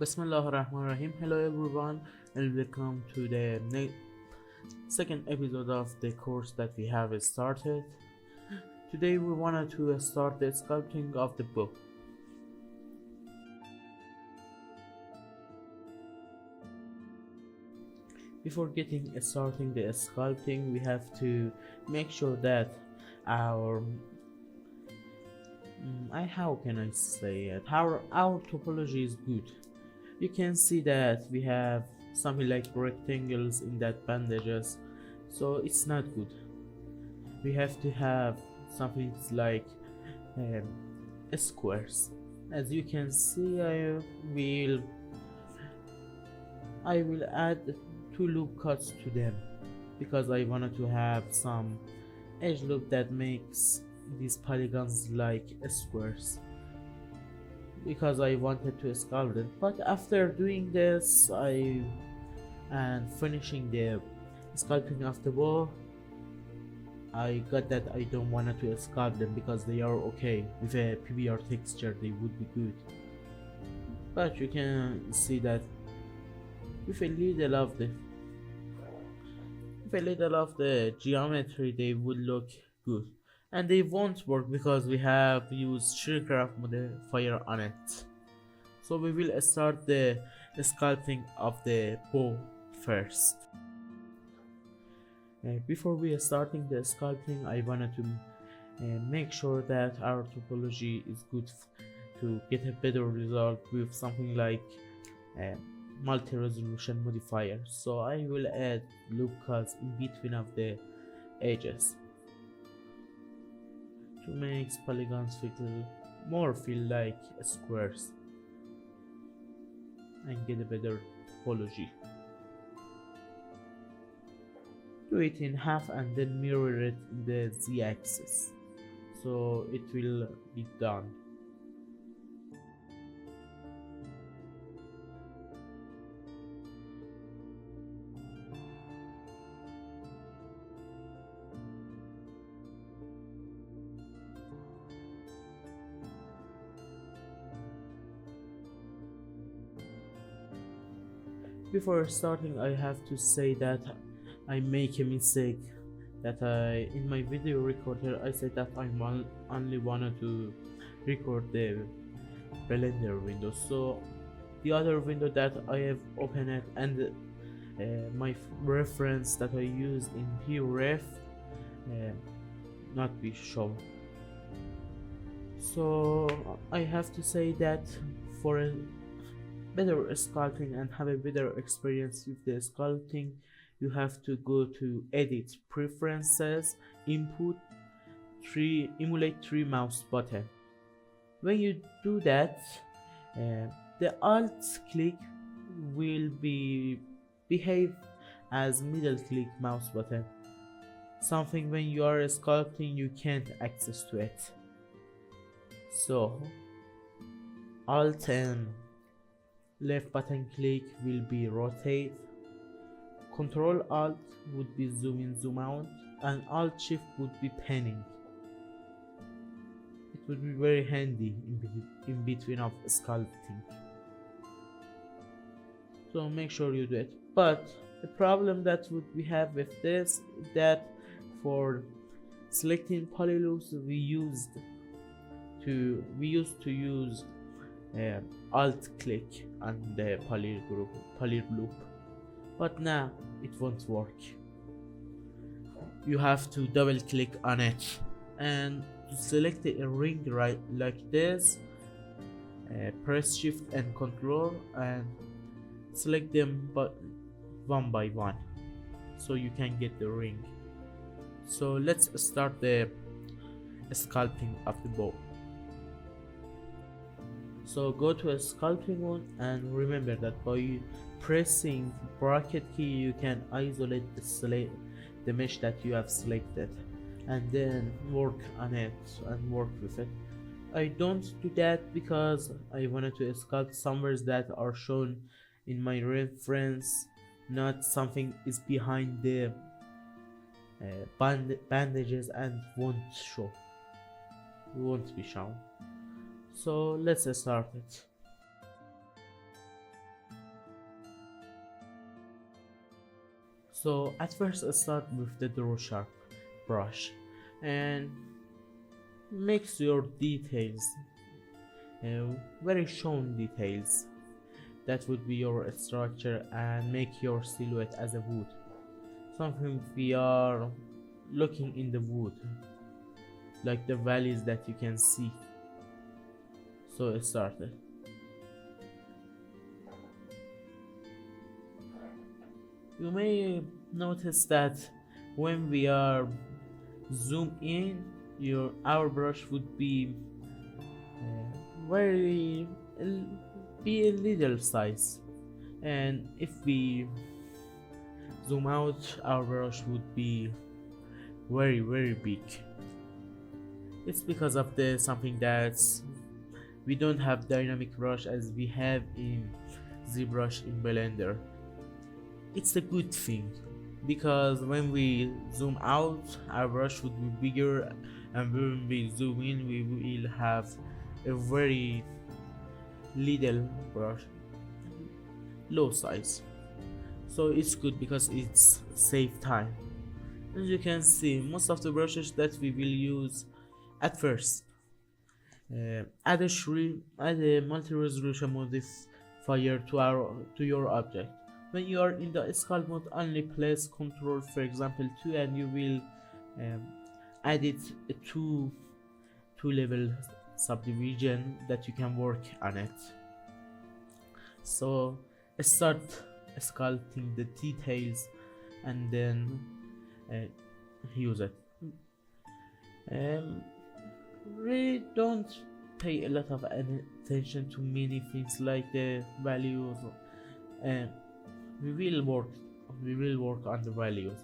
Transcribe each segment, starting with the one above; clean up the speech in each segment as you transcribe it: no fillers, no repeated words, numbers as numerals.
Bismillahirrahmanirrahim. Hello everyone and welcome to the second episode of the course that we have started. Today we wanted to start the sculpting of the book. Before getting starting the sculpting, we have to make sure that our how can I say it? Our topology is good. You can see that we have something like rectangles in that bandages, so it's not good. We have to have something like um, squares. As you can see, I will add two loop cuts to them because I wanted to have some edge loop that makes these polygons like squares, because I wanted to sculpt it. But after doing this and finishing the sculpting of the wall, I got that I don't want to sculpt them because they are okay with a PBR texture. They would be good, but you can see that with a little of the geometry they would look good, and they won't work because we have used shrink-wrap modifier on it. So we will start the sculpting of the bow first. Before we starting the sculpting, I wanted to make sure that our topology is good to get a better result with something like multi-resolution modifier. So I will add loop cuts in between of the edges to make polygons feel like squares and get a better topology. Do it in half and then mirror it in the z-axis, so it will be done. Before starting, I have to say that I make a mistake. That in my video recorder I said that I only wanted to record the Blender window. So the other window that I have opened it and my reference that I used in PREF not be shown. So I have to say that for a better sculpting and have a better experience with the sculpting, you have to go to edit, preferences, input, emulate 3 mouse button. When you do that, the alt click will behave as middle click mouse button, something when you are sculpting you can't access to it. So alt and left button click will be rotate, Control Alt would be zoom in, zoom out, and Alt Shift would be panning. It would be very handy in between of sculpting. So make sure you do it. But the problem that we have with this is that for selecting polyloops we used to use alt click on the polyloop, but now it won't work. You have to double click on it and select a ring right like this, press shift and control and select them but one by one so you can get the ring. So let's start the sculpting of the bow. So go to a sculpting one and remember that by pressing bracket key you can isolate the mesh that you have selected and then work on it and work with it. I don't do that because I wanted to sculpt some words that are shown in my reference, not something is behind the bandages and won't be shown. So let's start it. So at first I start with the draw sharp brush and mix your details, very shown details. That would be your structure, and make your silhouette as a wood, something we are looking in the wood, like the valleys that you can see. So it started. You may notice that when we are zoom in, our brush would be very be a little size, and if we zoom out, our brush would be very big. It's because of the something that's we don't have dynamic brush as we have in ZBrush in Blender. It's a good thing because when we zoom out, our brush would be bigger, and when we zoom in, we will have a very little brush, low size. So it's good because it's save time. As you can see, most of the brushes that we will use at first, add a multi-resolution modifier to your object. When you are in the sculpt mode, only place Ctrl, for example 2, and you will add it a two level subdivision that you can work on it. So start sculpting the details and then use it. Really don't pay a lot of attention to many things like the values. We will work on the values.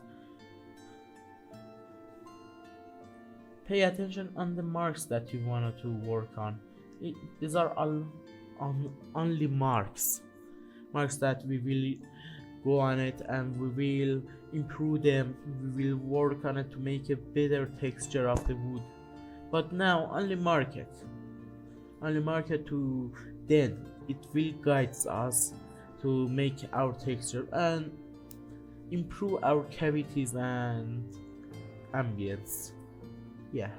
Pay attention on the marks that you wanted to work on. These are all only marks that we will go on it, and we will improve them. We will work on it to make a better texture of the wood. But now only mark it to then it will guide us to make our texture and improve our cavities and ambience. Yeah.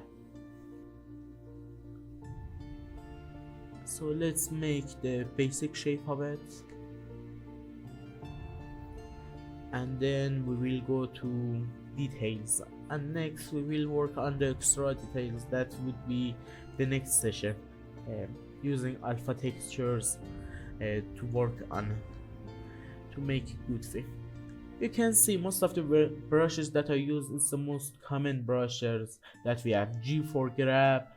So let's make the basic shape of it, and then we will go to details, and next we will work on the extra details. That would be the next session, using alpha textures to work on to make a good thing. You can see most of the brushes that I use is the most common brushes that we have. G for grab.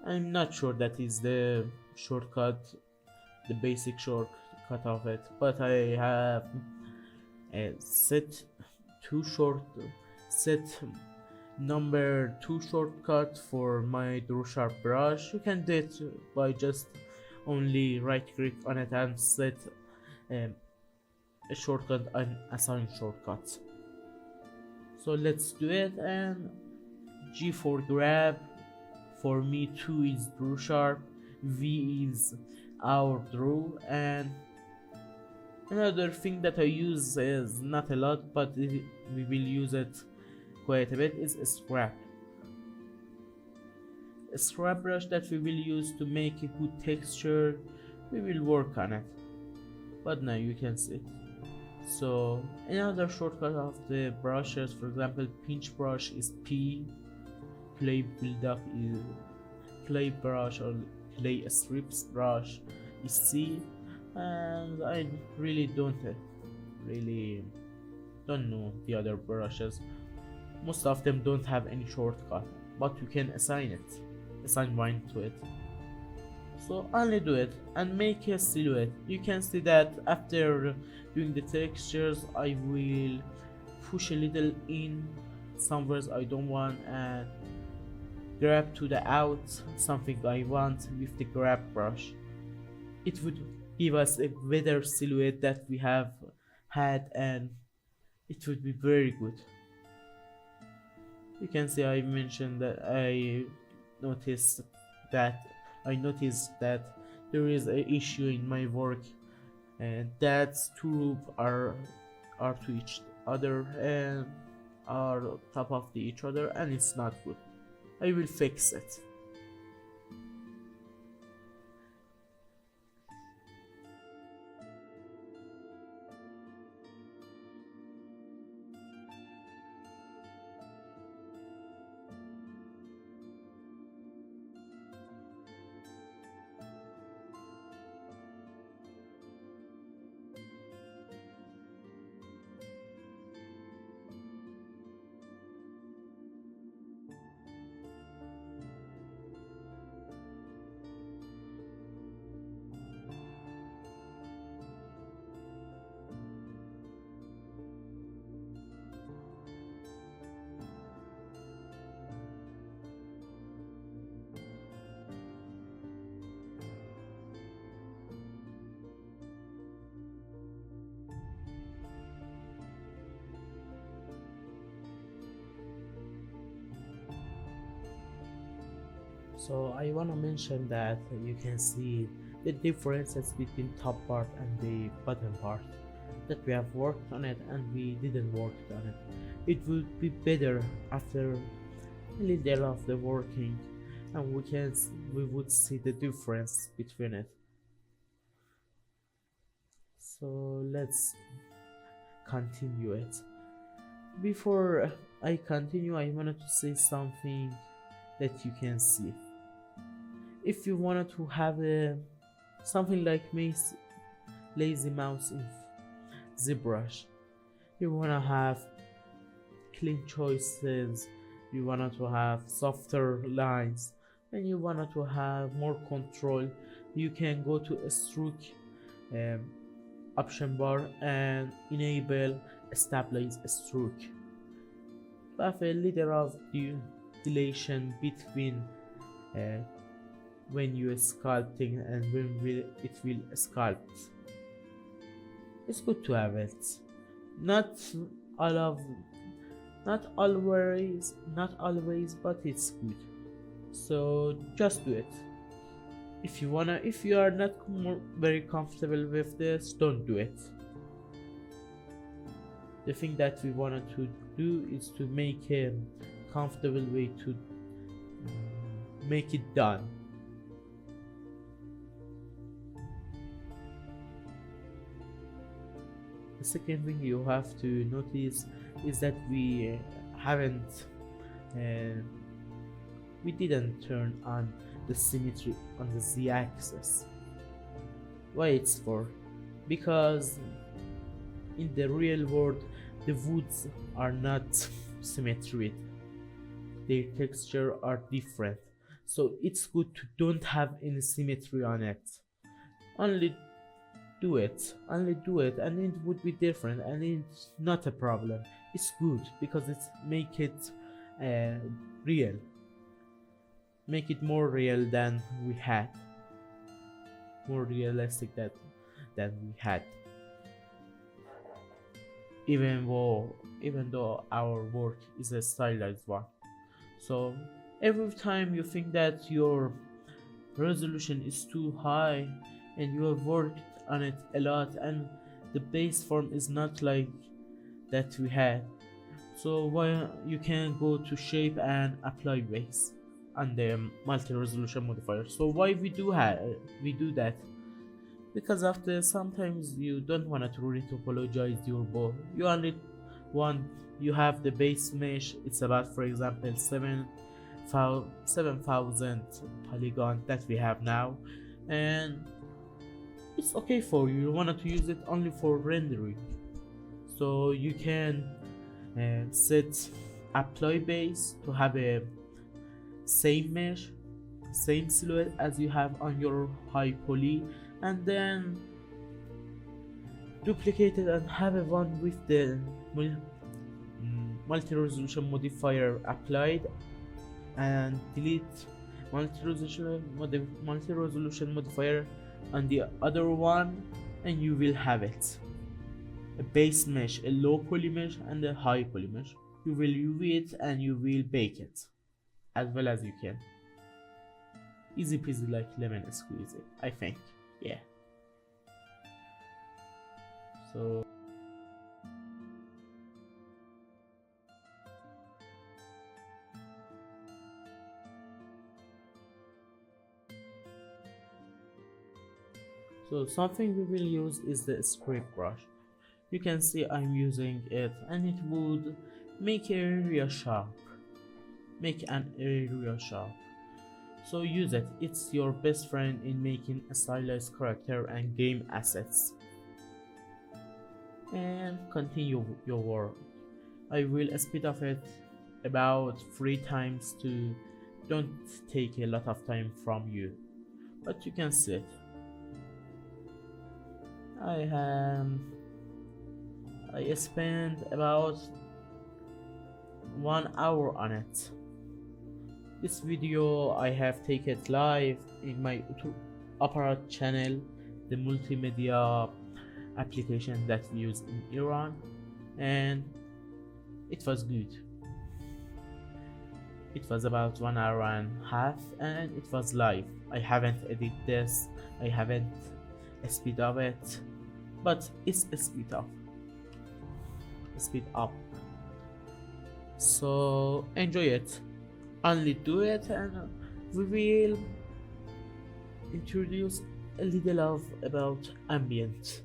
I'm not sure that is the shortcut, the basic shortcut of it, but I have set number 2 shortcut for my draw sharp brush. You can do it by just only right click on it and set a shortcut and assign shortcuts. So let's do it. And G for grab, for me 2 is draw sharp, V is our draw, and another thing that I use is not a lot, but we will use it quite a bit, is a scrap brush that we will use to make a good texture. We will work on it, but now you can see it. So another shortcut of the brushes, for example, pinch brush is P, clay buildup is clay brush, or clay strips brush is C, and I really don't know the other brushes. Most of them don't have any shortcut, but you can assign one to it. So only do it and make a silhouette. You can see that after doing the textures, I will push a little in somewhere I don't want, and grab to the out something I want with the grab brush. It would give us a better silhouette that we have had, and it would be very good. You can see I mentioned that I noticed that there is an issue in my work, and that's two loops are other and are top of each other, and it's not good. I will fix it. So I want to mention that you can see the differences between top part and the bottom part, that we have worked on it and we didn't work on it. It would be better after a little of the working, and we would see the difference between it. So let's continue it. Before I continue, I wanted to say something that you can see. If you wanted to have something like lazy mouse in ZBrush, you wanna have clean choices, you wanted to have softer lines, and you wanted to have more control, you can go to a stroke option bar and enable stabilize stroke. You have a little of dilation between when you are sculpting and when it will sculpt. It's good to have it. Not all of, not always, but it's good. So just do it. If you are not very comfortable with this, don't do it. The thing that we wanted to do is to make a comfortable way to make it done. The second thing you have to notice is that we didn't turn on the symmetry on the z-axis. Why it's for? Because in the real world the woods are not symmetric, their texture are different, so it's good to don't have any symmetry on it. Only do it, and it would be different, and it's not a problem. It's good because it's make it real, make it more real than we had, more realistic than we had. Even though our work is a stylized one. So every time you think that your resolution is too high and you have worked on it a lot and the base form is not like that we had, so why you can go to shape and apply base on the multi-resolution modifier. So why we do that? Because after sometimes you don't want to really topologize your bow. You only want, you have the base mesh, it's about, for example, 7,000 polygon that we have now, and it's okay for you. You wanted to use it only for rendering, so you can set apply base to have a same mesh, same silhouette as you have on your high poly, and then duplicate it and have a one with the multi-resolution modifier applied, and delete multi-resolution modifier on the other one, and you will have it a base mesh, a low poly mesh, and a high poly mesh. You will UV it and you will bake it as well as you can. Easy peasy like lemon squeezy, I think. Yeah. So So something we will use is the script brush. You can see I'm using it and it would make area sharp. Make an area sharp. So use it. It's your best friend in making a stylized character and game assets. And continue your work. I will speed up it about 3 times to don't take a lot of time from you. But you can see it. I have I spent about 1 hour on it. This video I have taken live in my Opera channel, the multimedia application that we use in Iran, and it was good. It was about 1 hour and a half and it was live. I haven't edited this, I haven't speed up it, but it's speed up. So enjoy it. Only do it and we will introduce a little of about ambient.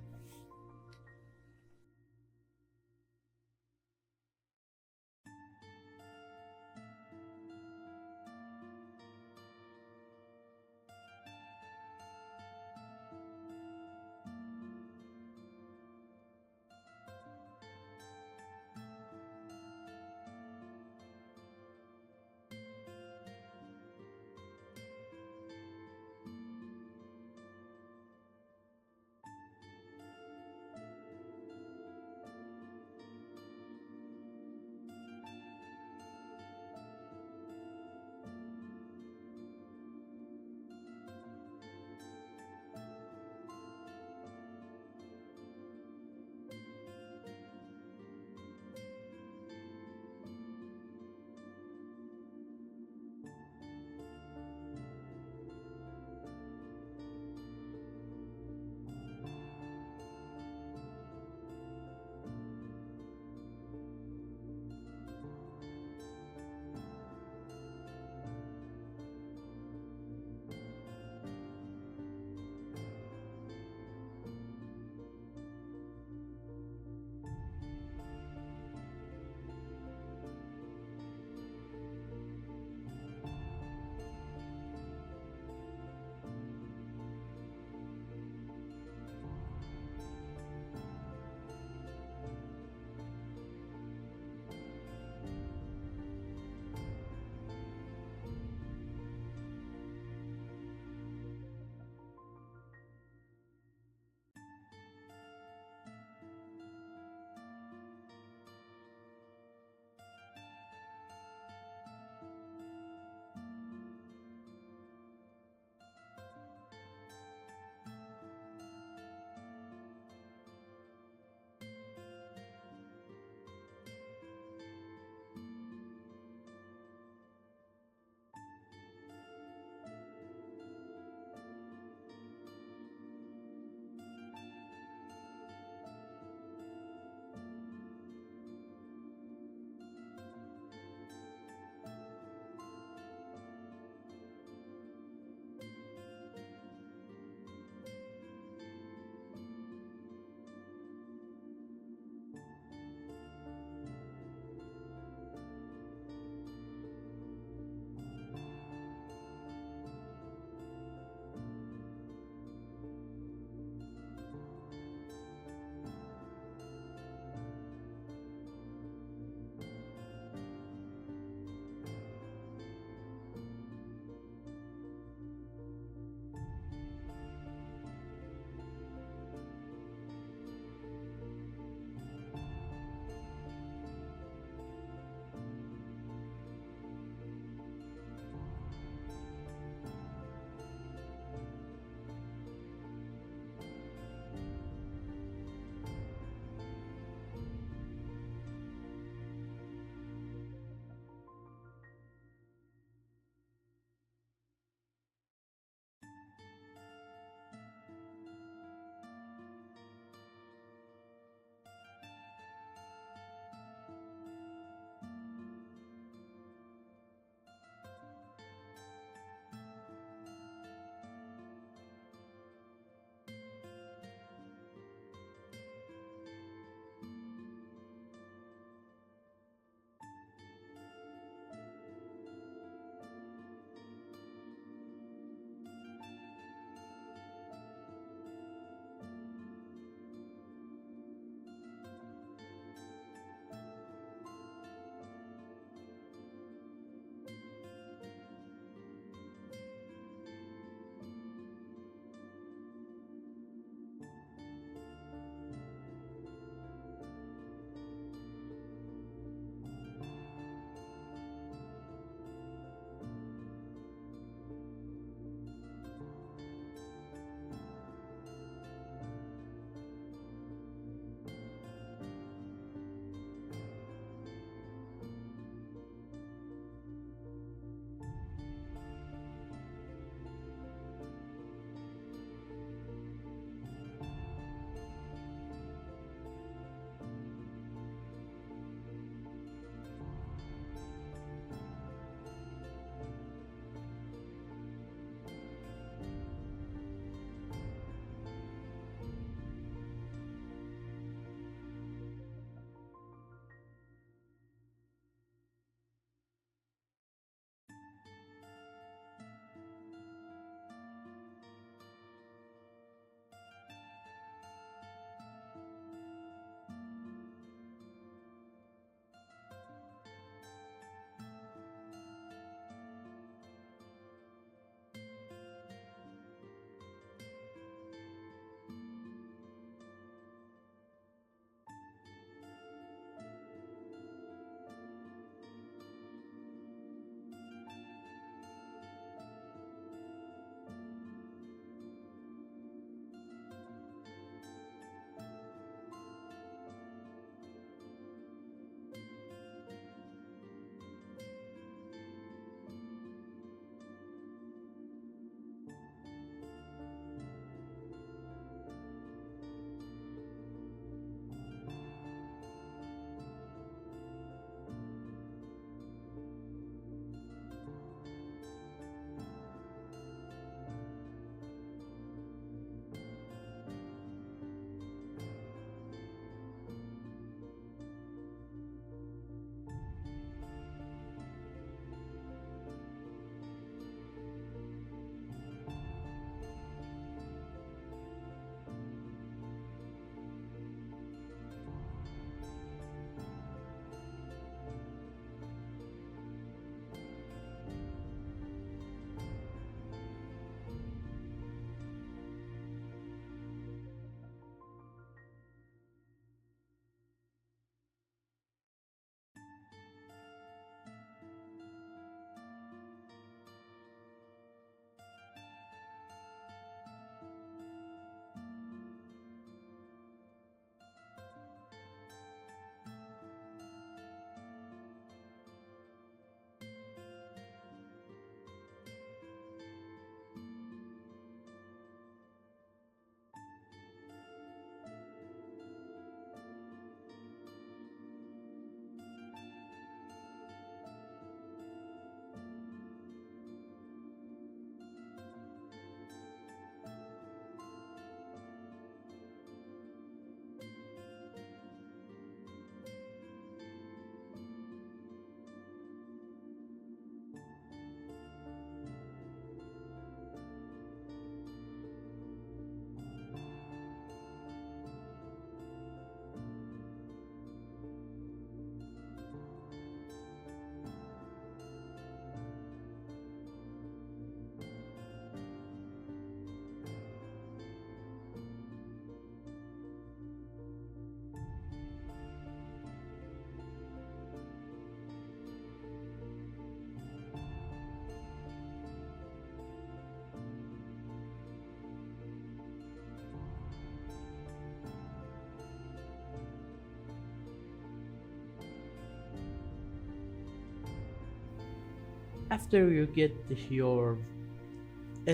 After you get your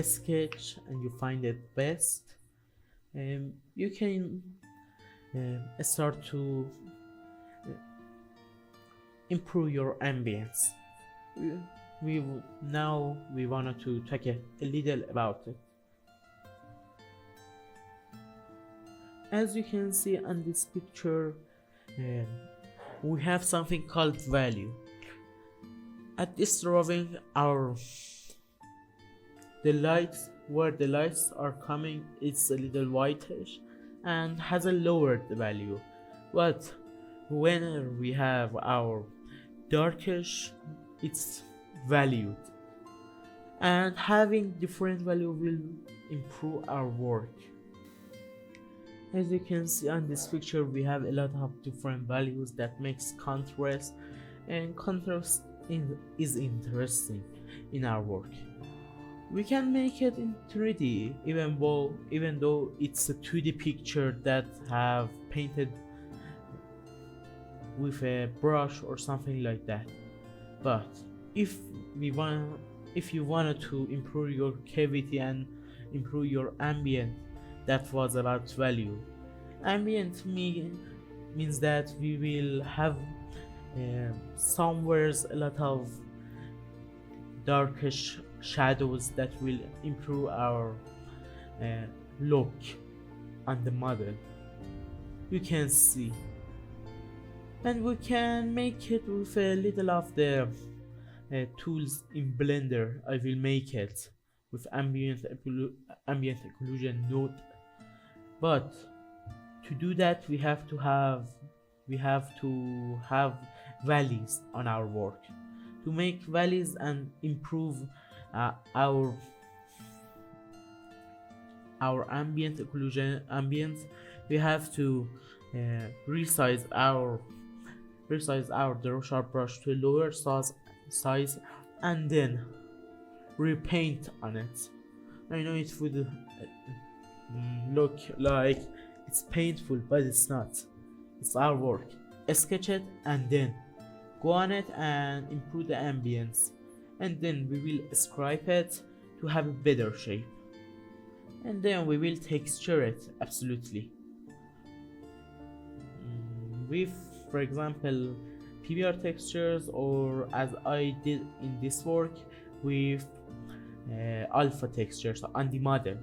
sketch and you find it best, you can start to improve your ambience. We, now we wanted to talk a little about it. As you can see on this picture, um, we have something called value. At this drawing, the lights, where the lights are coming, it's a little whitish and has a lowered value. But when we have our darkish, it's valued, and having different value will improve our work. As you can see on this picture, we have a lot of different values that makes contrast, and contrast is interesting in our work. We can make it in 3D even though it's a 2D picture that have painted with a brush or something like that. But if you wanted to improve your cavity and improve your ambient, that was about value. Ambient means that we will have somewheres a lot of darkish shadows that will improve our look on the model. You can see, and we can make it with a little of the tools in Blender. I will make it with ambient occlusion node, but to do that we have to have valleys on our work. To make valleys and improve our ambient occlusion ambience, we have to resize our draw sharp brush to a lower size and then repaint on it. I know it would look like it's painful, but it's not. It's our work. Sketch it and then go on it and improve the ambience, and then we will scrape it to have a better shape, and then we will texture it absolutely with, for example, PBR textures, or as I did in this work with alpha textures on the model.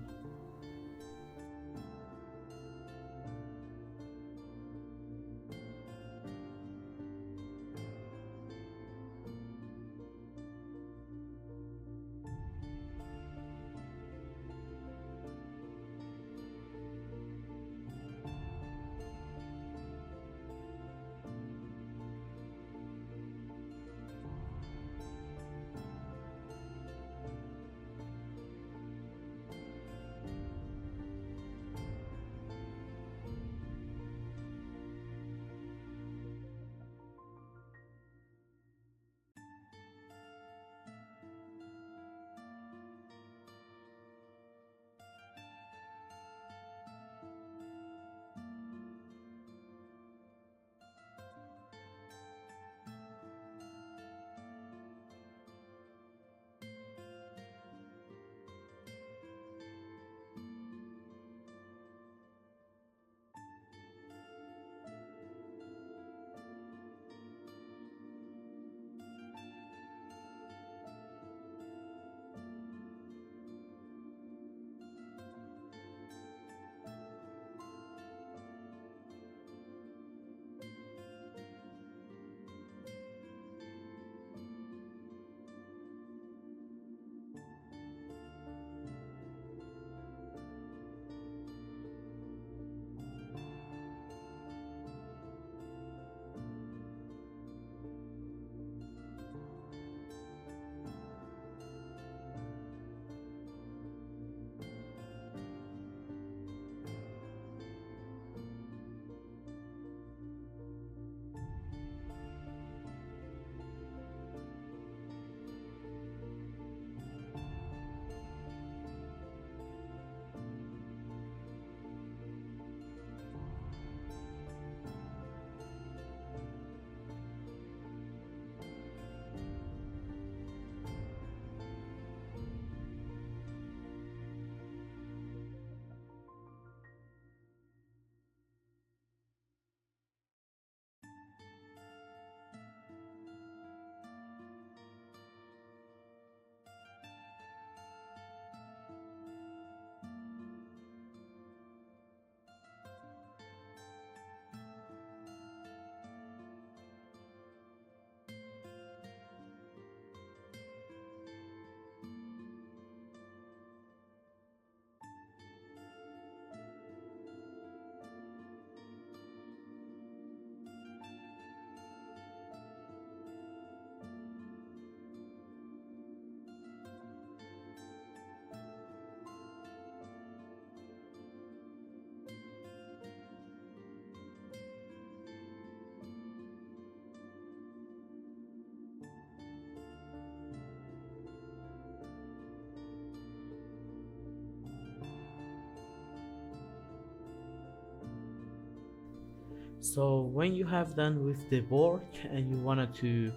So when you have done with the work and you wanted to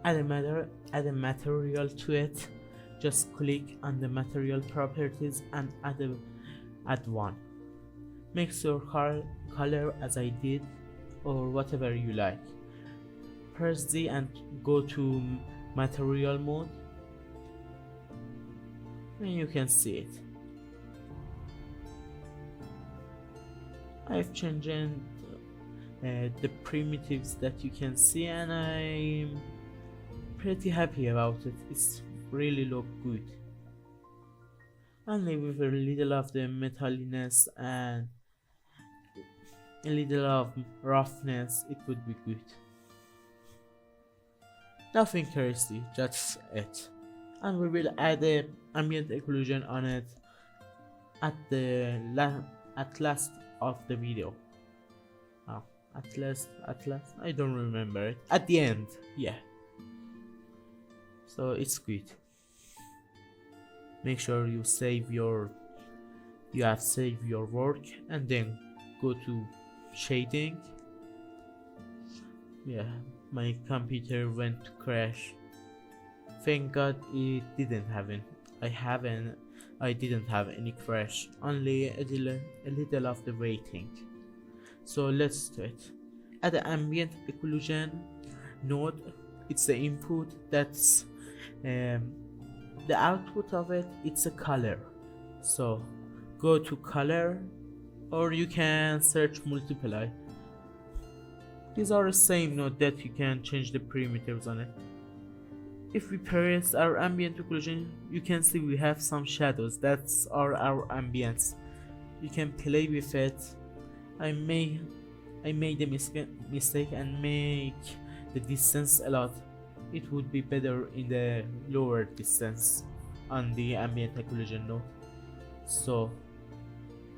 add a material to it, just click on the material properties and add one. Mix your color as I did, or whatever you like. Press Z and go to material mode, and you can see it. I've changed the primitives that you can see, and I'm pretty happy about it. It's really look good. Only with a little of the metalliness and a little of roughness, it would be good. Nothing crazy, just it. And we will add a ambient occlusion on it at the last of the video. At last, I don't remember it. At the end, yeah. So it's good. Make sure you have saved your work, and then go to shading. Yeah, my computer went to crash. Thank God it didn't happen. I didn't have any crash, only a little of the waiting. So let's do it. At the ambient occlusion node, it's the input, that's the output of it, it's a color. So go to color, or you can search multiply. These are the same node that you can change the primitives on it. If we press our ambient occlusion, you can see we have some shadows. That's our ambience. You can play with it. I made a mistake and make the distance a lot. It would be better in the lower distance on the ambient occlusion node. So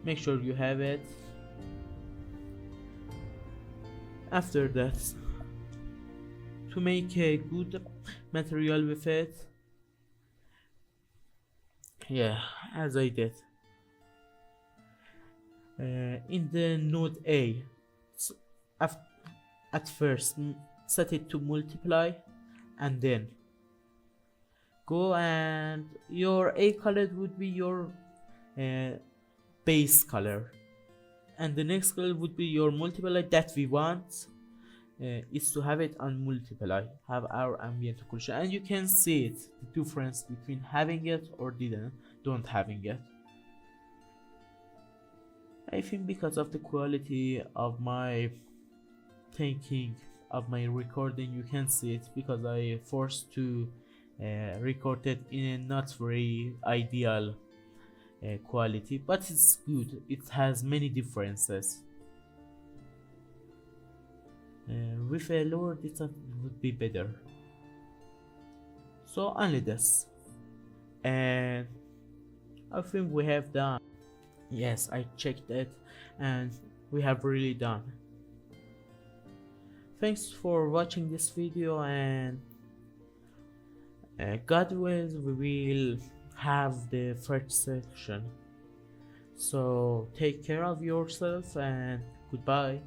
make sure you have it. After that, to make a good material with it, yeah, as I did in the node A, at first set it to multiply, and then go, and your A color would be your base color, and the next color would be your multiply that we want. Is to have it on multiply, have our ambient occlusion, and you can see it, the difference between having it or don't having it. I think because of the quality of my thinking of my recording, you can see it, because I forced to record it in a not very ideal quality, but it's good. It has many differences. With a lower distance it would be better. So only this, and I think we have done. Yes, I checked it, and we have really done. Thanks for watching this video, and God wills we will have the third section. So take care of yourself, and goodbye.